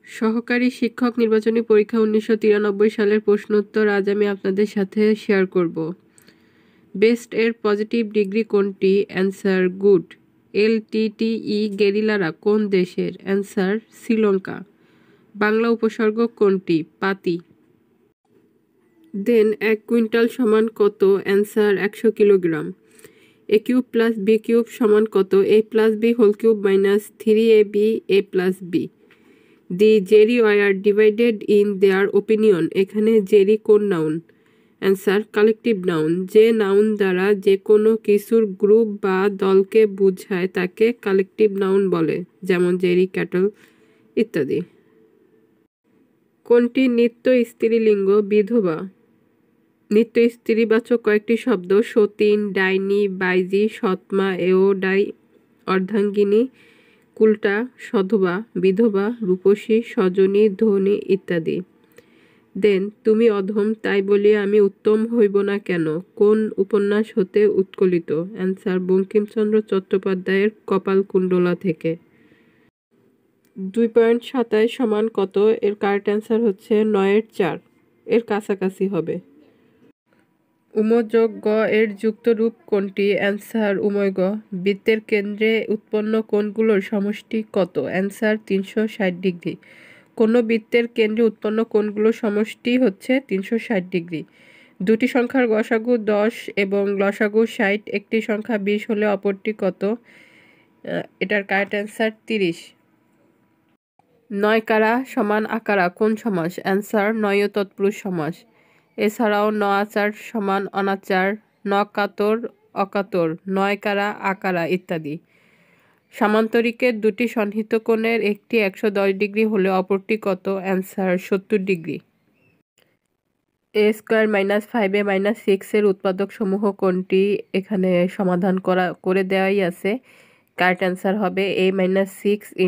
সহকারী শিক্ষক নির্বাচনী পরীক্ষা 1993 সালের প্রশ্নোত্তর আজ আমি আপনাদের সাথে শেয়ার করব। বেস্ট এর পজিটিভ ডিগ্রি কোনটি? Answer good. LTTE গেরিলারা কোন দেশের? অ্যান্সার শ্রীলঙ্কা। বাংলা উপসর্গ কোনটি? পাতি। দেন 1 কুইন্টাল সমান কত? Answer 100 kilogram. a cube plus b cube সমান কত? a plus b whole cube minus 3ab a plus b। The jury were divided in their opinion. এখানে জেরি কোন নাউন? Answer collective noun. যে নাউন দ্বারা যে কোনো কিছুর গ্রুপ বা দলকে বোঝায় তাকে কালেকটিভ নাউন বলে, যেমন জেরি, ক্যাটল ইত্যাদি। কোনটি নিত্য স্ত্রীলিঙ্গ? বিধবা। নিত্য স্ত্রীবাচক কয়েকটি শব্দ: সতীন, ডাইনি, বাইজি, সৎমা, এওডাই, অর্ধাঙ্গিনী, কুলটা, সধবা, বিধবা, রূপসী, সজনী, ধনী ইত্যাদি। দেন তুমি অধম, তাই বলিয়া আমি উত্তম হইব না কেন? কোন উপন্যাস হতে উৎকলিত? অ্যান্সার বঙ্কিমচন্দ্র চট্টোপাধ্যায়ের কপালকুণ্ডলা থেকে। 2.27 সমান কত? এর কারেক্ট অ্যান্সার হচ্ছে 9/4। এর কাছাকাছি হবে। উমযোগ গ এর যুক্ত রূপ কোনটি? অ্যান্সার উময় গ। বৃত্তের কেন্দ্রে উৎপন্ন কোণগুলোর সমষ্টি কত? Answer 360 degree. কোনো বৃত্তের কেন্দ্রে উৎপন্ন কোণগুলোর সমষ্টি হচ্ছে 360 ডিগ্রি। দুটি সংখ্যার গসাগু 10 এবং লসাগু 60, একটি সংখ্যা 20 হলে অপরটি কত? এটার কারেক্ট অ্যান্সার 30। নয়কারা সমান আকারা কোন সমাস? অ্যান্সার নয় তৎপুরুষ সমাস। এছাড়াও ন আচার সমান অনাচার, ন কাতর অকাতর, নয়কারা আকারা ইত্যাদি। সামান্তরিকের দুটি সন্নিহিত কোণের একটি 110 ডিগ্রি হলে অপরটি কত? Answer 70 degree. a² - 5a - 6 এর উৎপাদক সমূহ কোনটি? এখানে সমাধান করে দেওয়াই আছে। কারেক্ট অ্যান্সার হবে a - 6 ×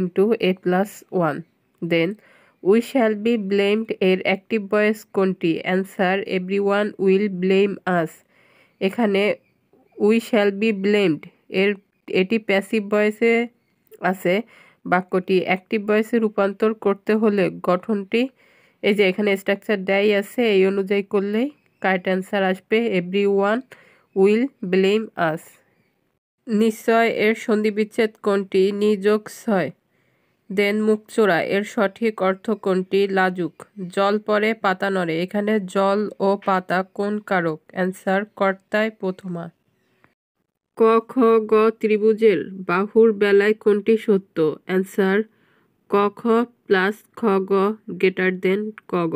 a + 1। Then we shall be blamed এর অ্যাক্টিভ ভয়েস কোনটি? Answer everyone will blame us. এখানে উই শ্যাল বি ব্লেমড এটি প্যাসিভ ভয়েসে আছে। বাক্যটি অ্যাক্টিভ ভয়েসে রূপান্তর করতে হলে গঠনটি এই যে এখানে স্ট্রাকচার দেয়াই আছে, এই অনুযায়ী করলেই কারেক্ট অ্যান্সার আসবে এভরিওয়ান উইল ব্লেম আস। নিশ্চয় এর সন্ধিবিচ্ছেদ কোনটি? নিযোগ ছয়। দেন মুখচোরা এর সঠিক অর্থ কোনটি? লাজুক। জল পড়ে পাতা নড়ে, এখানে জল ও পাতা কোন কারক? অ্যান্সার কর্তায় প্রথমা। ক খ গ ত্রিভুজের বাহুর বেলায় কোনটি সত্য? অ্যান্সার ক খ প্লাস খ গ গ্রেটার দেন ক গ।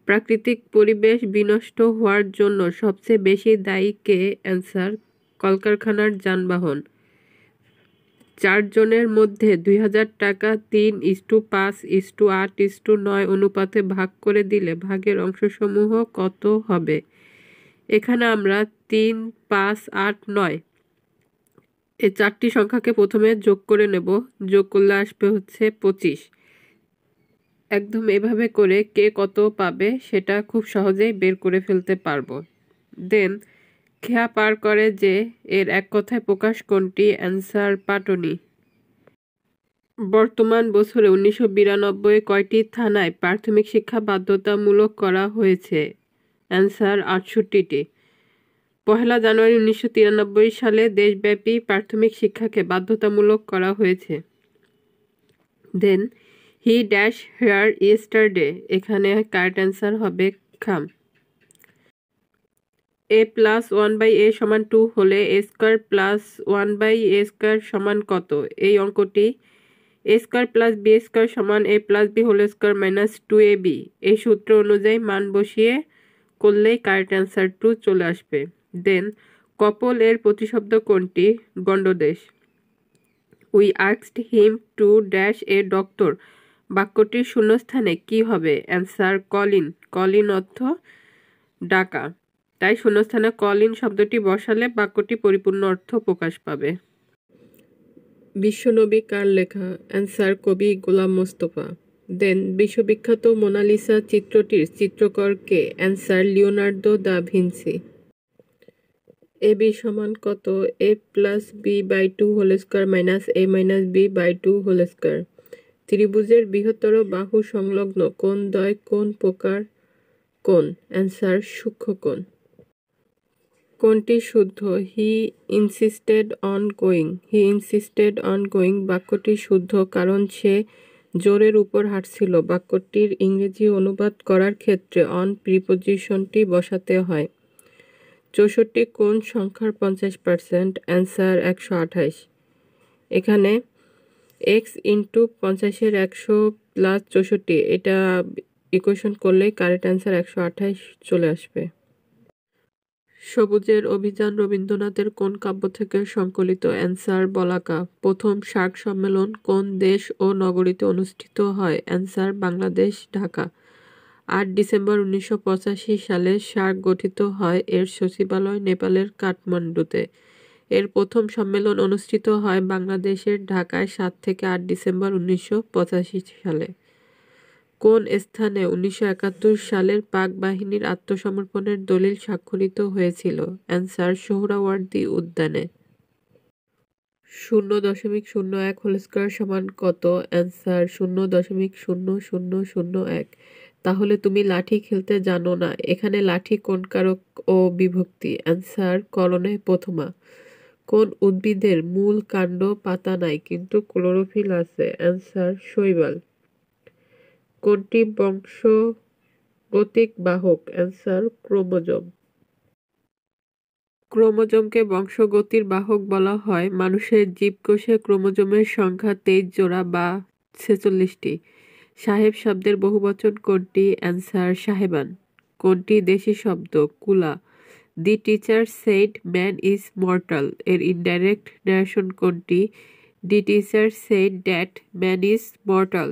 প্রাকৃতিক পরিবেশ বিনষ্ট হওয়ার জন্য সবচেয়ে বেশি দায়ী কে? অ্যান্সার কলকারখানার যানবাহন। 4 জনের মধ্যে 2000 টাকা 3:5:8:9 অনুপাতে ভাগ করে দিলে ভাগের অংশসমূহ কত হবে? এখানে আমরা 3, 5, 8, 9 এই 4টি সংখ্যাকে প্রথমে যোগ করে নেব। যোগ করলে আসবে হচ্ছে 25। একদম এভাবে করে কে কত পাবে সেটা খুব সহজেই বের করে ফেলতে পারবো। দেন খেয়া পার করে যে এর এক কথায় প্রকাশ কোনটি? অ্যান্সার পাটনি। বর্তমান বছরে 1992 কয়টি থানায় প্রাথমিক শিক্ষা বাধ্যতামূলক করা হয়েছে? অ্যান্সার 68টি। 1 জানুয়ারি 1993 সালে দেশব্যাপী প্রাথমিক শিক্ষাকে বাধ্যতামূলক করা হয়েছে। দেন হি ড্যাশ হেয়ার ইয়েস্টারডে, এখানে কারেক্ট অ্যান্সার হবে খাম। a + 1/a = 2 হলে a² + 1/a² সমান কত? এই অঙ্কটি a² + b² সমান a + b² - 2ab। এই সূত্র অনুযায়ী মান বসিয়ে করলেই কারেক্ট অ্যান্সার 2 চলে আসবে। দেন কপল এর প্রতিশব্দ কোনটি? গণ্ডদেশ। We asked him to dash a doctor, বাক্যটির শূন্যস্থানে কি হবে? Answer Colin. কলিন অর্থ ডাকা, তাই শূন্যস্থানে কলিন শব্দটি বসালে বাক্যটি পরিপূর্ণ অর্থ প্রকাশ পাবে। বিশ্বনবী কার লেখা? অ্যান্সার কবি গোলাম মোস্তফা। দেন বিশ্ববিখ্যাত মোনালিসা চিত্রটির চিত্রকর কে? Answer Leonardo da Vinci. ab সমান কত? a + b/2² - a - b/2²। ত্রিভুজের বৃহত্তর বাহু সংলগ্ন কোণদ্বয় কোন প্রকার কোণ? অ্যান্সার সূক্ষ্মকোণ। কোনটি শুদ্ধ? হি ইনসিস্টেড অন গোয়িং বাক্যটি শুদ্ধ কারণ সে জোরের উপর হাঁটছিল। বাক্যটির ইংরেজি অনুবাদ করার ক্ষেত্রে অন প্রিপোজিশনটি বসাতে হয়। 64 কোন সংখ্যার 50%? অ্যান্সার 128। এখানে x ইন্টু 50-এর 100 প্লাস 64 এটা ইকুয়েশন করলেই কারেক্ট অ্যান্সার 128 চলে আসবে। সবুজের অভিযান রবীন্দ্রনাথের কোন কাব্য থেকে সংকলিত? অ্যান্সার বলাকা। প্রথম সার্ক সম্মেলন কোন দেশ ও নগরীতে অনুষ্ঠিত হয়? অ্যান্সার বাংলাদেশ, ঢাকা। 8 ডিসেম্বর 1985 সালে সার্ক গঠিত হয়। এর সচিবালয় নেপালের কাঠমান্ডুতে। এর প্রথম সম্মেলন অনুষ্ঠিত হয় বাংলাদেশের ঢাকায় 7 থেকে 8 ডিসেম্বর 1985 সালে। কোন স্থানে 1971 সালের পাক বাহিনীর আত্মসমর্পণের দলিল স্বাক্ষরিত হয়েছিল? অ্যান্সার সোহরাওয়ার্দী উদ্যানে। 0.01 হোল স্কয়ার সমান কত? অ্যান্সার 0.0001। তাহলে তুমি লাঠি খেলতে জানো না। এখানে লাঠি কোন কারক ও বিভক্তি? অ্যান্সার করণে প্রথমা। কোন উদ্ভিদের মূল, কাণ্ড, পাতা নাই কিন্তু ক্লোরোফিল আছে? অ্যান্সার শৈবাল। কোনটি বংশগতিক বাহক? Answer chromosome. ক্রোমোজোমকে বংশগতির বাহক বলা হয়। মানুষের জীবকোষে ক্রোমোজোমের সংখ্যা 23 জোড়া বা 46টি। সাহেব শব্দের বহুবচন কোনটি? অ্যান্সার সাহেবান। কোনটি দেশি শব্দ? কুলা। The teacher said man is mortal এর ইনডাইরেক্ট ন্যারেশন কোনটি? The teacher said that man is mortal.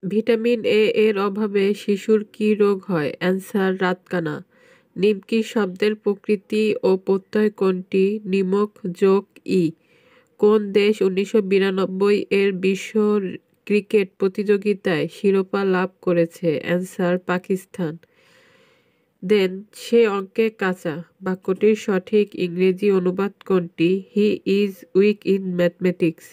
Vitamin A এর অভাবে শিশুর কি রোগ হয়? অ্যান্সার রাতকানা। নিমকি শব্দের প্রকৃতি ও প্রত্যয় কোনটি? নিমক যোগ ই। কোন দেশ 1992 এর বিশ্ব ক্রিকেট প্রতিযোগিতায় শিরোপা লাভ করেছে? অ্যান্সার পাকিস্তান। দেন সে অঙ্কে কাঁচা বাক্যটির সঠিক ইংরেজি অনুবাদ কোনটি? He is weak in mathematics.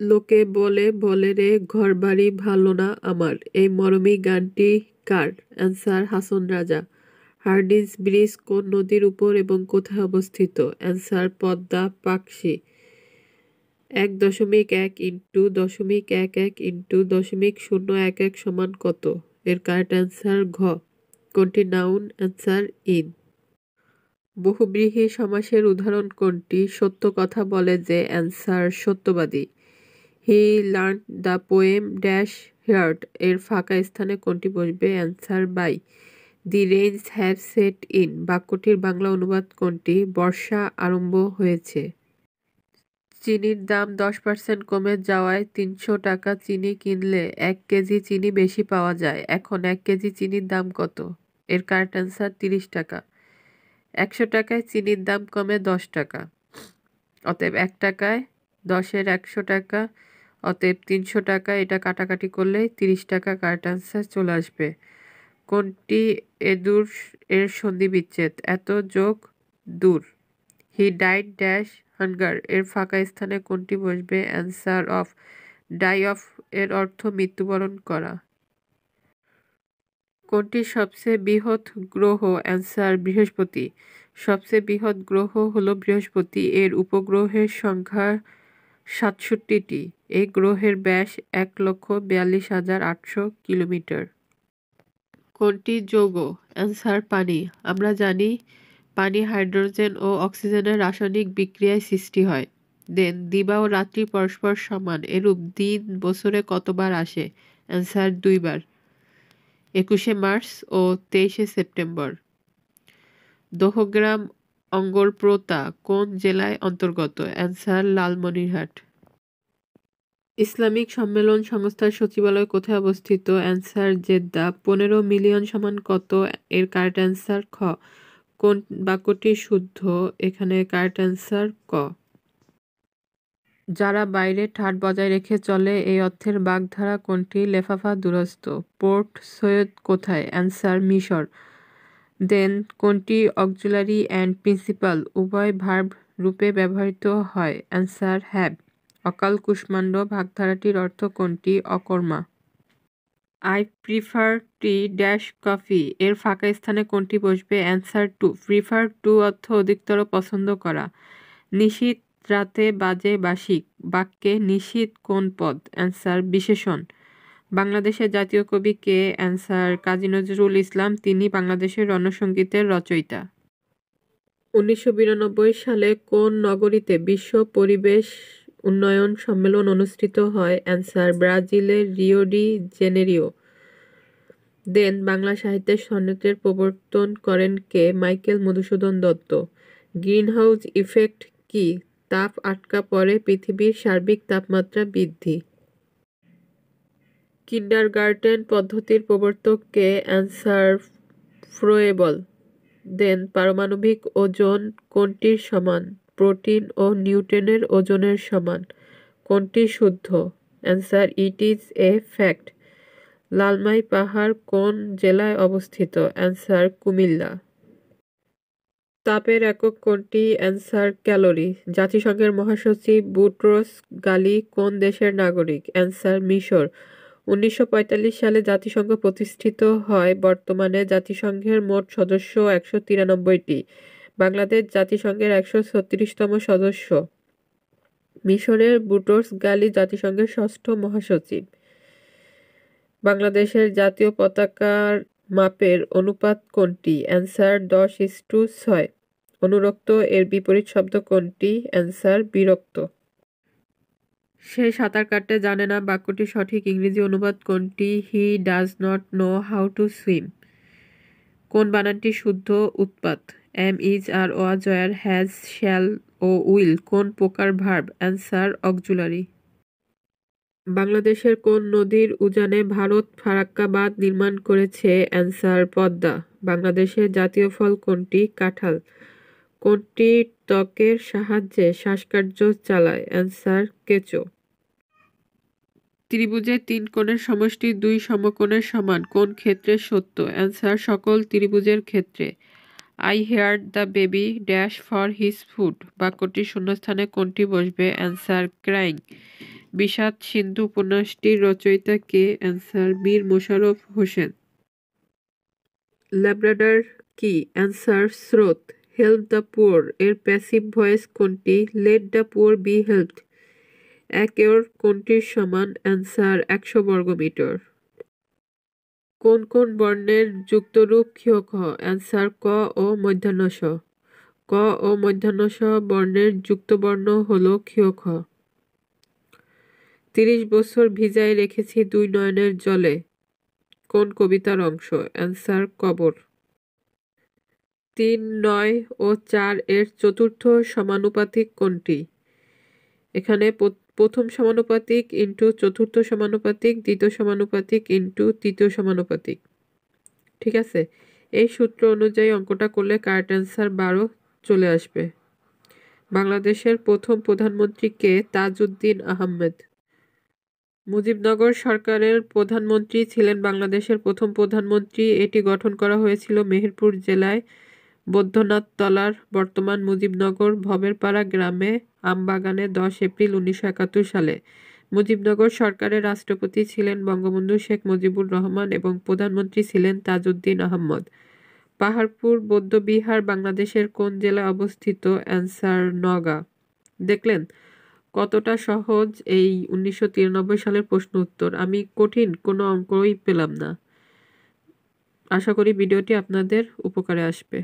লোকে বলে বলে রে ঘরবাড়ি ভালো না আমার এই মরমী গানটি কার? Answer Hason Raja. Hardinge bridge কোন নদীর উপর এবং কোথায় অবস্থিত? Answer Padma, Pakshi. 1.1 into 0.11 into 0.011 সমান কত? এর কারেক্ট অ্যান্সার ঘ। কোনটি নাউন? Answer in. বহুব্রীহি সমাসের উদাহরণ কোনটি? সত্য কথা বলে যে। অ্যান্সার সত্যবাদী। He learn the poem dash heart এর ফাঁকা স্থানে কোনটি বসবে? Answer by. The rains have set in বাক্যটির বাংলা অনুবাদ কোনটি? বর্ষা আরম্ভ হয়েছে। চিনির দাম 10% কমে যাওয়ায় 300 টাকা চিনি কিনলে 1 কেজি চিনি বেশি পাওয়া যায়। এখন 1 কেজি চিনির দাম কত? এর কারেক্ট অ্যান্সার 30 টাকা। 100 টাকায় চিনির দাম কমে 10 টাকা। অতএব 1 টাকায় 10-এর 100 টাকা, অতএব 300 টাকা। এটা কাটাকাটি করলে 30 টাকা কারেক্ট অ্যান্সার চলে আসবে। কোনটি এদুর এর সন্ধি বিচ্ছেদ? এত যোগ দূর। হি ডাইড ড্যাশ হাঙ্গার এর ফাঁকা স্থানে কোনটি বসবে? Answer of. ডাই অফ এর অর্থ মৃত্যুবরণ করা। কোনটি সবচেয়ে বৃহৎ গ্রহ? অ্যান্সার বৃহস্পতি। সবচেয়ে বৃহৎ গ্রহ হলো বৃহস্পতি। এর উপগ্রহের সংখ্যা 67টি। এই গ্রহের ব্যাস 1,42,800 কিলোমিটার। কোনটি যৌগ? অ্যান্সার পানি। আমরা জানি পানি হাইড্রোজেন ও অক্সিজেনের রাসায়নিক বিক্রিয়ায় সৃষ্টি হয়। দেন দিবা ও রাত্রি পরস্পর সমান এরূপ দিন বছরে কতবার আসে? অ্যান্সার 2 বার। 21শে মার্চ ও 23শে সেপ্টেম্বর। দহগ্রাম অঙ্গরপ্রতা কোন জেলায় অন্তর্গত? অ্যান্সার লালমনিরহাট। ইসলামিক সম্মেলন সংস্থার সচিবালয় কোথায় অবস্থিত? Answer Jeddah. 15 মিলিয়ন সমান কত? এর কারেক্ট অ্যান্সার খ। কোন বাক্যটি শুদ্ধ? এখানে কারেক্ট অ্যান্সার ক। যারা বাইরে ঠাট বজায় রেখে চলে এই অর্থের বাগধারা কোনটি? লেফাফা দুরস্ত। পোর্ট সৈয়দ কোথায়? অ্যান্সার মিশর। দেন কোনটি অক্সিলারি অ্যান্ড প্রিন্সিপাল উভয় ভার্ব রূপে ব্যবহৃত হয়? Answer have. অকাল কুষ্মাণ্ড ভাগধারাটির অর্থ কোনটি? অকর্মা। I prefer tea dash coffee এর ফাঁকা স্থানে কোনটি বসবে? Answer two. প্রিফার টু অর্থ অধিকতর পছন্দ করা। নিশীথ রাতে বাজে বাঁশি বাক্যে নিশীথ কোন পদ? অ্যান্সার বিশেষণ। বাংলাদেশের জাতীয় কবি কে? অ্যান্সার কাজী নজরুল ইসলাম। তিনি বাংলাদেশের রণসঙ্গীতের রচয়িতা। 1992 সালে কোন নগরীতে বিশ্ব পরিবেশ উন্নয়ন সম্মেলন অনুষ্ঠিত হয়? অ্যান্সার ব্রাজিলের রিও ডি জেনেরিও। দেন বাংলা সাহিত্যের সনেটের প্রবর্তন করেন কে? মাইকেল মধুসূদন দত্ত। গ্রিনহাউস ইফেক্ট কি? তাপ আটকা পড়ে পৃথিবীর সার্বিক তাপমাত্রা বৃদ্ধি। কিন্ডারগার্টেন পদ্ধতির প্রবর্তক কে? অ্যান্সার ফ্রোয়েবল। দেন পারমাণবিক ওজন কোনটির সমান? প্রোটিন ও নিউট্রনের ওজনের সমান। কোনটি শুদ্ধ? Answer it is a fact. Lalmai পাহাড় কোন জেলায় অবস্থিত? অ্যান্সার কুমিল্লা। তাপের একক কোনটি? Answer calorie. জাতিসংঘের মহাসচিব বুটরোস গালি কোন দেশের নাগরিক? অ্যান্সার মিশর। 1945 সালে জাতিসংঘ প্রতিষ্ঠিত হয়। বর্তমানে জাতিসংঘের মোট সদস্য 193টি। বাংলাদেশ জাতিসংঘের 136তম সদস্য। মিশরের বুটরোস গালি জাতিসংঘের ষষ্ঠ মহাসচিব। বাংলাদেশের জাতীয় পতাকার মাপের অনুপাত কোনটি? অ্যান্সার 10:6। অনুরক্ত এর বিপরীত শব্দ কোনটি? অ্যান্সার বিরক্ত। সে সাঁতার কাটতে জানে না বাক্যটির সঠিক ইংরেজি অনুবাদ কোনটি? He does not know how to swim. কোন বানানটি শুদ্ধ? উৎপাত। Am, is, are, was, were, has, shall ও উইল কোন প্রকার ভার্ব? Answer auxiliary. বাংলাদেশের কোন নদীর উজানে ভারত ফারাক্কা বাঁধ নির্মাণ করেছে? অ্যান্সার পদ্মা। বাংলাদেশের জাতীয় ফল কোনটি? কাঁঠাল। কোনটি ত্বকের সাহায্যে শ্বাসকার্য চালায়? অ্যান্সার কেঁচো। ত্রিভুজের তিন কোণের সমষ্টি দুই সমকোণের সমান কোন ক্ষেত্রে সত্য? অ্যান্সার সকল ত্রিভুজের ক্ষেত্রে। I heard the baby dash for his food বাক্যটির শূন্যস্থানে কোনটি বসবে? Answer crying. বিষাদ সিন্ধু উপন্যাসটির রচয়িতা কে? অ্যান্সার মীর মোশাররফ হোসেন। ল্যাব্রাডর কি? অ্যান্সার স্রোত। হেল্প দ্য পুয়ার এর প্যাসিভ ভয়েস কোনটি? Let the poor be helped. এক একর কোনটির সমান? অ্যান্সার 100 বর্গমিটার। কোন কোন বর্ণের যুক্তরূপ ক্ষ খ? অ্যান্সার ক ও মূর্ধন্য ষ। ক ও মূর্ধন্য ষ বর্ণের যুক্তবর্ণ হল ক্ষ খ। 30 বছর ভিজায় রেখেছি দুই নয়নের জলে কোন কবিতার অংশ? অ্যান্সার কবর। 3, 9 ও 4 এর চতুর্থ সমানুপাতিক কোনটি? এখানে প্রথম সমানুপাতিক ইন্টু চতুর্থ সমানুপাতিক, দ্বিতীয় সমানুপাতিক ইন্টু তৃতীয় সমানুপাতিক। ঠিক আছে, এই সূত্র অনুযায়ী অঙ্কটা করলে কারেক্ট অ্যান্সার 12 চলে আসবে। বাংলাদেশের প্রথম প্রধানমন্ত্রী কে? তাজউদ্দিন আহমেদ। মুজিবনগর সরকারের প্রধানমন্ত্রী ছিলেন বাংলাদেশের প্রথম প্রধানমন্ত্রী। এটি গঠন করা হয়েছিল মেহেরপুর জেলায় বৈদ্যনাথতলার বর্তমান মুজিবনগর ভবেরপাড়া গ্রামে আমবাগানে 10 এপ্রিল 1971 সালে। মুজিবনগর সরকারের রাষ্ট্রপতি ছিলেন বঙ্গবন্ধু শেখ মুজিবুর রহমান এবং প্রধানমন্ত্রী ছিলেন তাজউদ্দিন আহমদ। পাহাড়পুর বৌদ্ধবিহার বাংলাদেশের কোন জেলায় অবস্থিত? অ্যান্সার নওগাঁ। দেখলেন কতটা সহজ এই 1993 সালের প্রশ্ন উত্তর। আমি কঠিন কোনো অঙ্কই পেলাম না। আশা করি ভিডিওটি আপনাদের উপকারে আসবে।